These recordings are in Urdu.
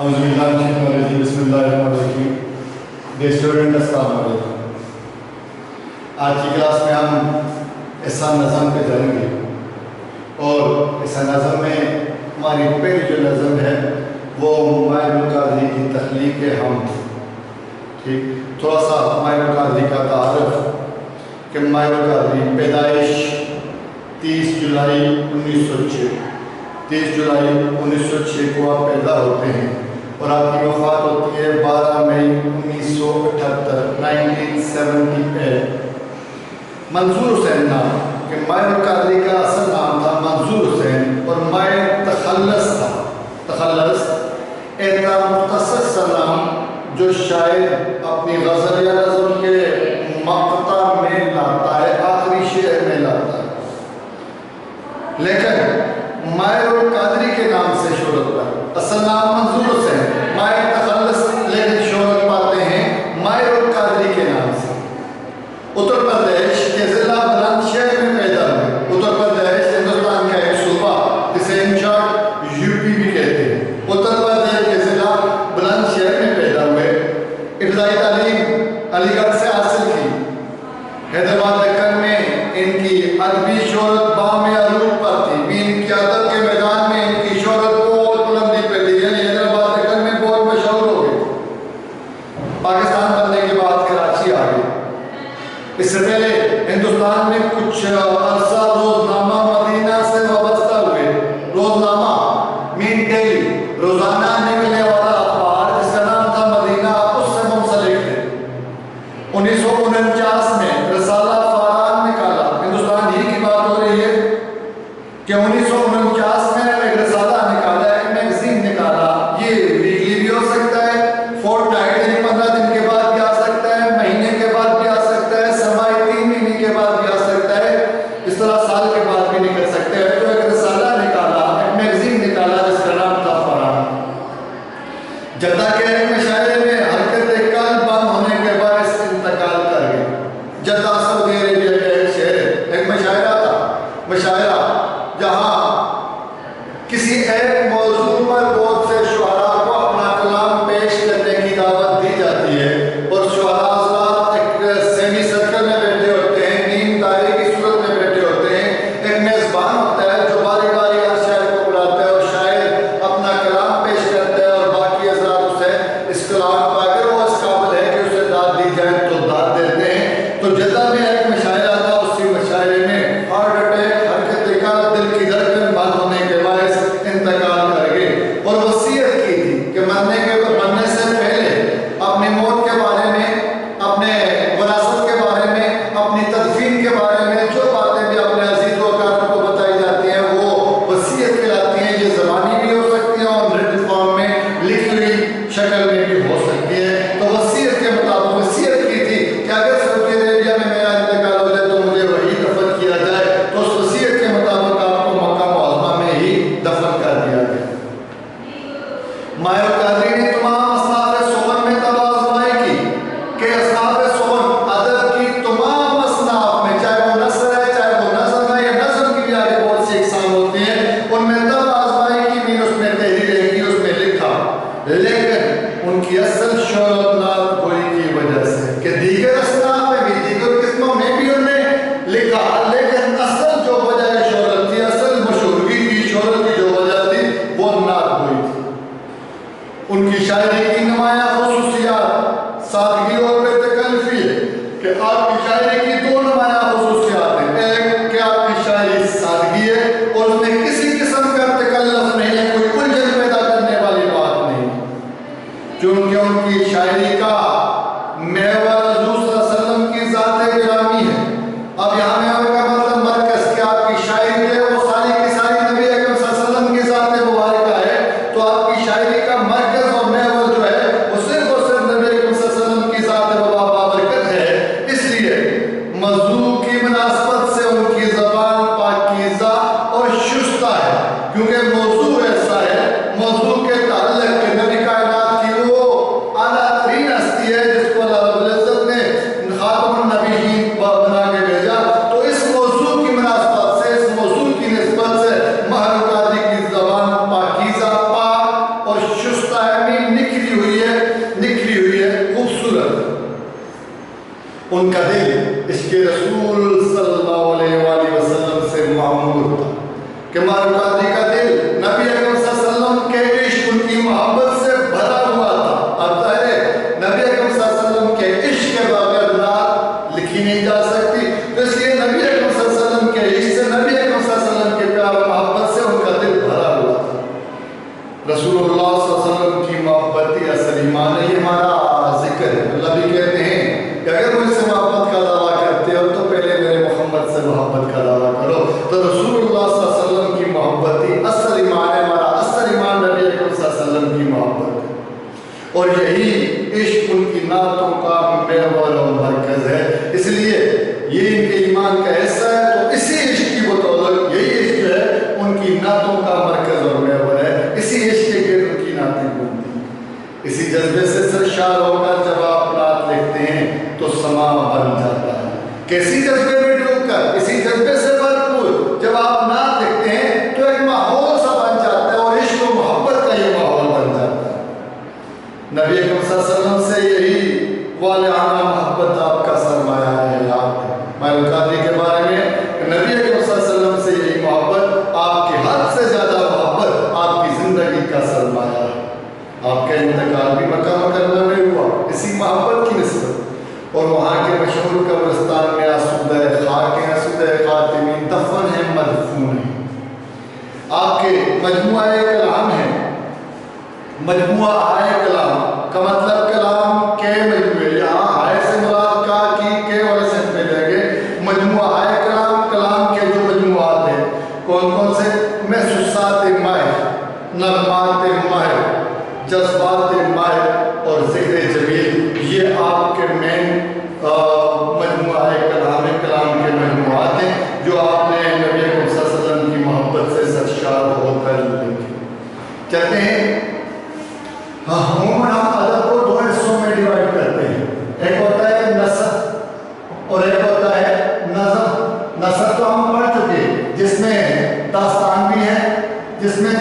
اعوذ باللہ من الشیطان الرجیم بسم اللہ الرحمن الرحیم. ڈیئر اسٹوڈنٹ السلام علیکم. آج کی کلاس میں ہم احسان نظم پہ جائیں گے اور احسان نظم میں ہماری پہلی جو نظم ہے وہ مائل القادری کی تخلیق ہم. ٹھیک، تھوڑا سا مائل القادری کا تعارف کہ مائل القادری پیدائش 30 جولائی 1906 کو آپ پیدا ہوتے ہیں اور آپ کی وفات ہوتی ہے 12 مئی 1978. منظور حسین نام کہ مائل القادری کا اصل نام تھا منظور حسین اور مائل تخلص تھا. تخلص ایک مختصر سا نام جو شاعر اپنی غزل یا نظم کے مقطع میں لاتا ہے، آخری شعر میں لاتا ہے، لیکن مائل القادری کے نام سے شہرت پائی. اصل نام منظور حسین، مائل تخلص، لیکن شہرت پاتے ہیں مائل القادری کے نام سے. اتر پردیش کے ضلع بلند شہر میں پیدا ہوئے. اتر پردیش ہندوستان کا ایک صوبہ جسے ان شارٹ یو پی بھی کہتے ہیں. اتر پردیش کے ضلع بلند شہر میں پیدا ہوئے. ابتدائی تعلیم علی گڑھ سے حاصل کی. حیدرآباد دکن میں ان کی ادبی شہرت بام عروج پر تھی. بھی ان کی ادب کے میدان میں ان کی شہرت بہت بلندی پہ تھی، یعنی حیدرآباد دکن میں بہت مشہور ہو گئے. پاکستان بننے کے بعد کراچی آ گئے. اس سے پہلے ہندوستان میں کچھ عرصہ روزنامہ مدینہ سے وابستہ ہوئے. روزنامہ مین ڈیلی، روزانہ نکلنے والا اخبار جس کا نام تھا مدینہ، اس سے منسلک تھے. 1949 میں رسالہ فاران نکالا. ہندوستان ہی کی بات ہو رہی ہے کہ 1949 میں ایک رسالہ نکالا، ایک میگزین نکالا. یہ ویکلی بھی ہو سکتا ہے، فورٹ نائٹ یعنی 15 دن کے بعد بھی آ سکتا ہے، مہینے کے بعد بھی آ سکتا ہے، سمائی 3 مہینے کے بعد بھی آ سکتا ہے، اس طرح سال کے بعد بھی نکل سکتے ہیں. تو ایک رسالہ نکالا، ایک میگزین نکالا جس کا نام تھا فاران. جدہ کے ایک مشاعرے میں حرکت قلب بند ہونے کے باعث انتقال کر گئے. جدہ سعودی عربیہ کا ایک شہر ہے. ایک مشاعرہ تھا، مشاعرہ جہاں کہ مائر قادری کا دل نبی اکرم صلی اللہ علیہ وسلم کے عشق، ان کی محبت سے بھرا ہوا تھا. اب ظاہر ہے نبی اکرم صلی اللہ علیہ وسلم کے عشق کے بغیر نعت لکھی نہیں جا سکتی، تو اس لیے نبی اکرم صلی اللہ علیہ وسلم کے عشق سے، نبی اکرم صلی اللہ علیہ وسلم کے پیار و محبت سے ان کا دل بھرا ہوا تھا. رسول اللہ صلی اللہ علیہ وسلم کی محبت ہی اصل ایمان ہے. یہ ہمارا ذکر ہے. اللہ بھی کہتے ہیں کہ اگر مجھ سے محبت کا دعویٰ کرتے ہو تو پہلے میرے محمد سے محبت کا دعویٰ کرو. تو رسول اللہ صلی اللہ علیہ وسلم کی محبت ہی اصل ایمان ہے. ہمارا اصل ایمان نبی اکرم صلی اللہ علیہ وسلم کی محبت ہے، اور یہی عشق ان کی نعتوں کا محور و مرکز ہے. اس لیے یہ ان کے ایمان کا حصہ ہے. تو اسی عشق کی بدولت یہی عشق جو ہے ان کی نعتوں کا مرکز اور محور ہے. اسی عشق کے گرد ان کی نعتیں گھومتی ہیں. اسی جذبے سے سرشار ہو کر جب آپ نعت لکھتے ہیں تو سما بن جاتا ہے. کیسی جذبے میں ڈوب کر، اسی جذبے سے بھرپور جب آپ نعت لکھتے ہیں تو ایک ماحول سا بن جاتا ہے، اور عشق و محبت کا یہ ماحول بن جاتا ہے. نبی اکرم صلی اللہ علیہ وسلم سے یہی والہانہ محبت آپ کا سرمایہ ہے. یاد ہے مائر قادری کے بارے میں کہ نبی اکرم صلی اللہ علیہ وسلم سے یہی محبت، آپ کی حد سے زیادہ محبت آپ کی زندگی کا سرمایہ ہے. آپ کا انتقال بھی مکہ مکرمہ میں ہوا اسی محبت کی نسبت، اور وہاں کے مشہور قبرستان میں آسودہ خاک ہیں، آسودہ خاتمین دفن ہیں، مدفون ہیں. آپ کے مجموعہ کلام ہے. مجموعہ آئے کلام کا مطلب کلام کے مجموعے، یہاں آئے سے مراد کا کی کے اور سے میں لے گئے. مجموعہ آئے کلام، کلام کے جو مجموعات ہیں کون کون سے؟ محسوسات ماہر، نغمات ماہر، جذبات ماہر اور ذکر جمیل. یہ آپ کے مین مجموعہ کلام ہے، کلام کے مجموعات ہیں جو آپ نے نبی اکرم صلی اللہ علیہ وسلم کی محبت سے سرشار ہو کر لکھے. کہتے ہیں عموماً ہم ادب کو دو حصوں میں ڈیوائڈ کرتے ہیں. ایک ہوتا ہے نثر اور ایک ہوتا ہے نظم. نثر تو ہم پڑھ چکے جس میں داستان بھی ہے، جس میں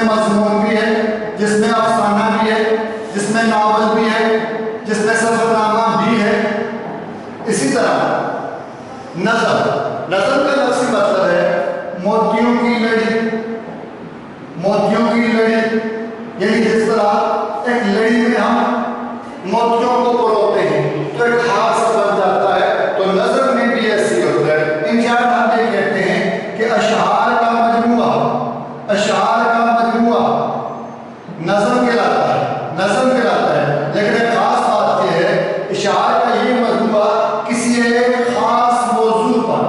مضمون بھی ہے، جس میں افسانہ بھی ہے، جس میں ناول بھی ہے، جس میں سفر نامہ بھی ہے. اسی طرح نظم کا لفظی مطلب ہے موتیوں کی لڑی. موتیوں کی لڑی یعنی جس طرح ایک لڑی میں ہم موتیوں کو پروتے ہیں تو ایک ہاتھ سے بن جاتا ہے، تو نظم میں بھی ایسی ہوتا ہے. ان چار ہم یہ کہتے ہیں کہ اشعار کا مجموعہ نظم کہلاتا ہے. لیکن ایک خاص بات یہ ہے، اشعار کا یہ مجموعہ کسی ایک خاص موضوع پر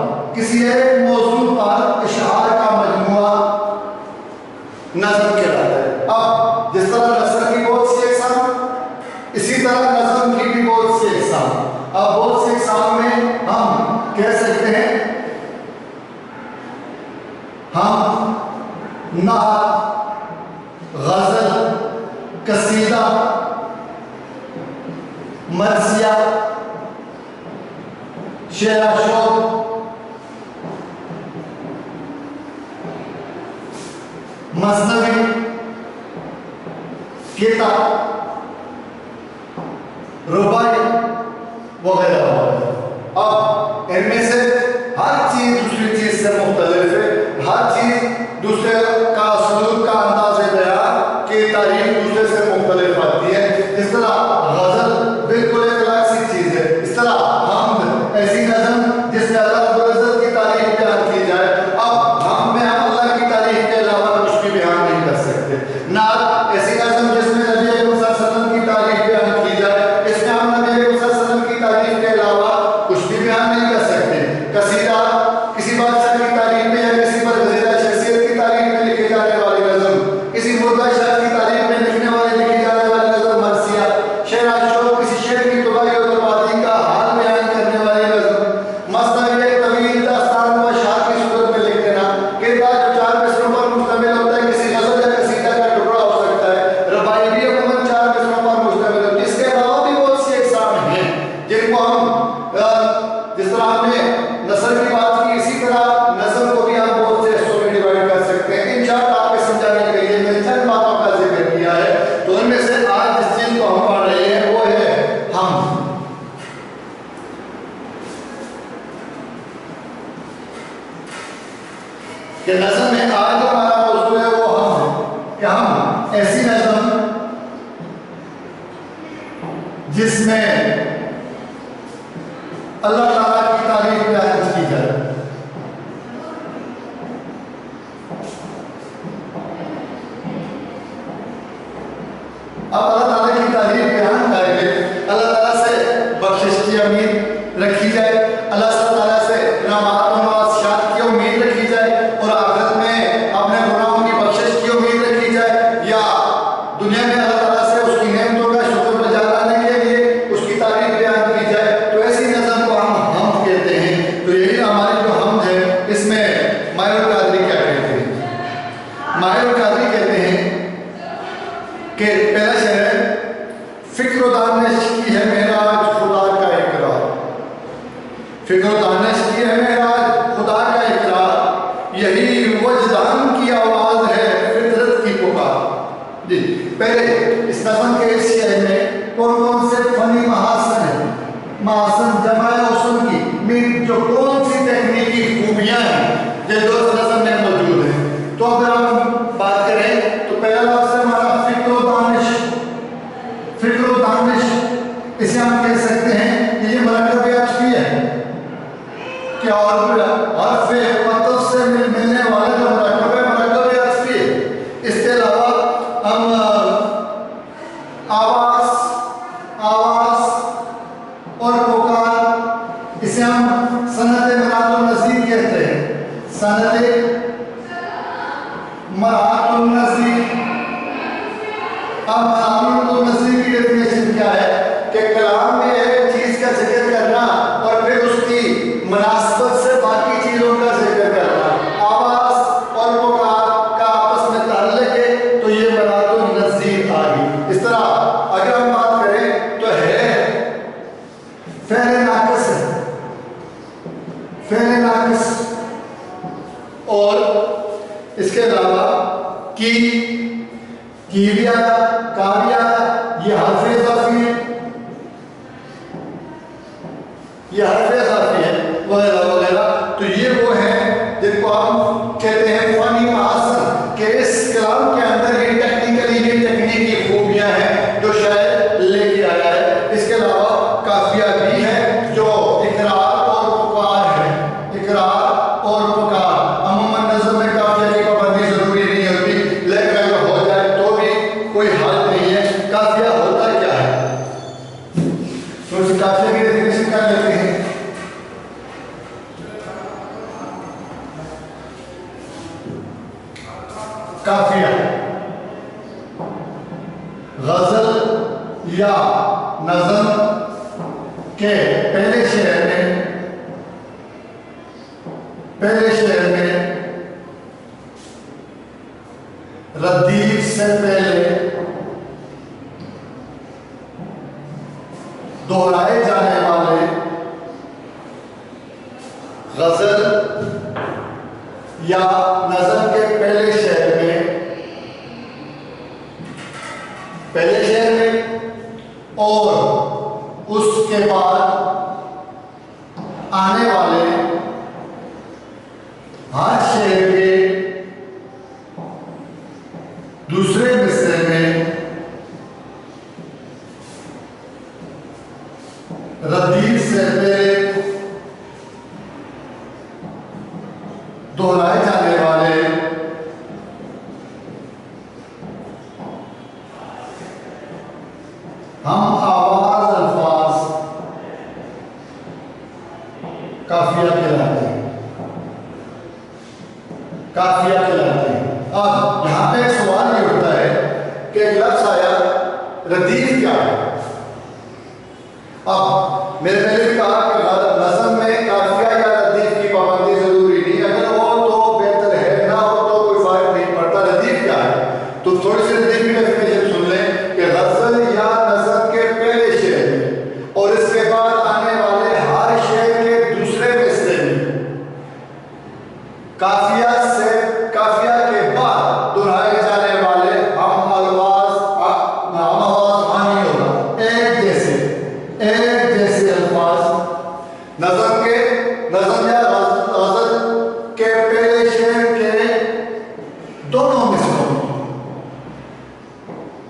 اشعار کا مجموعہ نظم کہلاتا ہے. اب جس طرح نثر کی بہت سی اقسام، اسی طرح نظم کی بھی بہت سی اقسام. اب بہت سی اقسام میں ہم کہہ سکتے ہیں ہم نعت، غزل، قصیدہ، مرثیہ، شعر اشعار، مثنوی، کتاب، رباعی وغیرہ وغیرہ. اب ان میں سے ہر چیز دوسری چیز سے مختلف ہے. ہر چیز دوسرے کا اسلوب کا انداز بیان کی تعریف دوسرے سے مختلف آتی ہے. اس طرح غزل بالکل ایک الگ سی چیز ہے. اس طرح حمد ایسی نظم جس میں اللہ رب العزت کی تعریف بیان کی جائے. اب ہم میں ہم اللہ کی تعریف کے علاوہ کچھ بھی بیان نہیں کر سکتے. نعت ایسی نظم جس میں نبی اکرم صلی اللہ علیہ وسلم کی تعریف بیان کی جائے، اس میں ہم نبی اکرم صلی اللہ علیہ وسلم کی تعریف کے علاوہ کچھ بھی بیان نہیں کر سکتے. قصیدہ کسی کہ نظم میں آج ہمارا موضوع ہے وہ ہم ہے کہ ہم ایسی نظم جس میں اللہ تعالیٰ کی تعریف بیان کی جائے. اب اللہ تعالیٰ کی تعریف بیان کر کے اللہ تعالیٰ سے بخشش کی امید رکھی جائے, اللہ تعالیٰ سے رحمات و نوازشات کی امید رکھی جائے, اور آخرت میں اپنے گناہوں کی بخشش کی امید رکھی جائے, یا دنیا میں اللہ تعالیٰ سے اس کی نعمتوں کا شکر بجا لانے کے لیے اس کی تعریف بیان کی جائے. تو ایسی نظم کو ہم حمد کہتے ہیں. تو یہی ہماری جو حمد ہے اس میں ماہر القادری کیا کہتے ہیں؟ ماہر القادری کہتے ہیں کہ پہلا شعر ہے فکر و دانش کی ہے معراج خدا کا اقرار. فکر و دانش کی ہے معراج خدا کا اقرار, یہی وجدان کی آواز ہے فطرت کی پکار. جی پہلے اس نظم کے اس شعر میں کون کون سے فنی محاسن ہیں, محاسن جمع حسن کی میں جو کون سی تکنیکی خوبیاں ہیں جو اس نظم میں موجود ہیں. تو اگر ہم بات کریں تو پہلا لفظ ہے ہمارا فکر و دانش. فکر و دانش اسے ہم کہہ سکتے ہیں کہ یہ مرکب عطفی ہے کہ اور حرف عطف سے ملنے والا جو مرکب ہے مرکب عطفی ہے. اس کے علاوہ ہم آواز اور پکار اسے ہم صنعت مراد النظیر کہتے ہیں. صنعت مراد النظیر. اب مراد النظیر کی ڈیفینیشن کیا ہے کہ کلام میں ایک چیز کا ذکر کرنا اور پھر اس کی مناسبت سے باقی چیزوں کا ذکر کرنا. آواز اور پکار کا آپس میں تعلق ہے تو یہ مراد النظیر آ گئی. اس طرح اگر ہم بات کریں تو ہے فعل ناقص ہے, فعل ناقص, اور اس کے علاوہ کیویا کاویا یہ حرف اضافی ہے, یہ حرف اضافی ہے وغیرہ وغیرہ. تو یہ وہ ہے جن کو ہم کہتے ہیں فنی محاسن کہ اس کلام کے اندر یہ تکنیکی خوبیاں ہیں جو شاعر لے کے آیا ہے. اس کے علاوہ کافیہ بھی ہے جو اقرار اور پکار ہے. اقرار اور پکار عموماً نظم میں کافیہ کی پابندی ضروری نہیں ہوتی, لیکن اگر ہو جائے تو بھی کوئی حل نہیں ہے. کافیہ ہوتا کیا ہے تو اس کافیہ کی ڈیفینیشن کر لیتے ہیں. کافیہ غزل یا نظم کے پہلے شعر میں ردیف سے پہلے دہرائے جانے والے غزل یا نظم کے پہلے شعر میں اور اس کے بعد آنے والے ہر شعر کے دوسرے مصرے میں ردیف سے پہلے دہرائے جانے والے ہم آواز الفاظ کافیہ کہلاتے ہیں. اب یہاں پہ ایک سوال یہ ہوتا ہے کہ ایک لفظ آیا ردیف کیا ہے. اب میرے پہلے بھی کہا کہ نظم میں کافیہ یا ردیف کی پابندی ضروری نہیں, اگر ہو تو بہتر ہے, نہ ہو تو کوئی فرق نہیں پڑتا. ردیف کیا ہے تو تھوڑی سی ردیف کی ڈیفینیشن سن لیں کہ غزل یا نظم کے پہلے شعر میں اور اس کے بعد آنے والے ہر شعر کے دوسرے مصرے میں کافیہ کے بعد دہرائے جانے والے ہم آواز آنی ہوگا ایک جیسے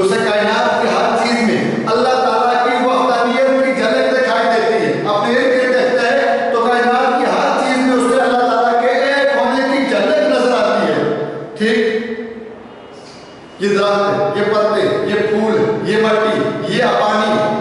اسے کائنات کی ہر چیز میں اللہ تعالیٰ کی وحدانیت کی جھلک دکھائی دیتی ہے. اپنے ارد گرد دیکھتا ہے تو کائنات کی ہر چیز میں اسے اللہ تعالیٰ کے ایک ہونے کی جھلک نظر آتی ہے. ٹھیک، یہ درخت، یہ پتے، یہ پھول، یہ مٹی، یہ پانی،